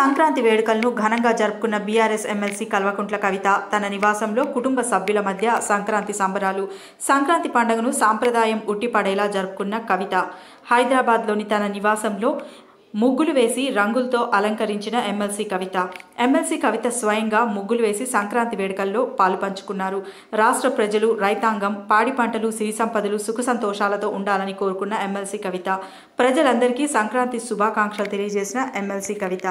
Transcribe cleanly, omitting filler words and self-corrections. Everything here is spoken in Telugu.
సంక్రాంతి వేడుకలను ఘనంగా జరుపుకున్న బీఆర్ఎస్ ఎమ్మెల్సీ కల్వకుంట్ల కవిత తన నివాసంలో కుటుంబ సభ్యుల మధ్య సంక్రాంతి సంబరాలు సంక్రాంతి పండుగను సాంప్రదాయం ఉట్టిపడేలా జరుపుకున్న కవిత హైదరాబాద్లోని తన నివాసంలో ముగ్గులు వేసి రంగులతో అలంకరించిన ఎమ్మెల్సీ కవిత స్వయంగా ముగ్గులు వేసి సంక్రాంతి వేడుకల్లో పాలుపంచుకున్నారు. రాష్ట్ర ప్రజలు, రైతాంగం, పాడి పంటలు, సిరి సంపదలు, సుఖ సంతోషాలతో ఉండాలని కోరుకున్న ఎమ్మెల్సీ కవిత ప్రజలందరికీ సంక్రాంతి శుభాకాంక్షలు తెలియజేసిన ఎమ్మెల్సీ కవిత.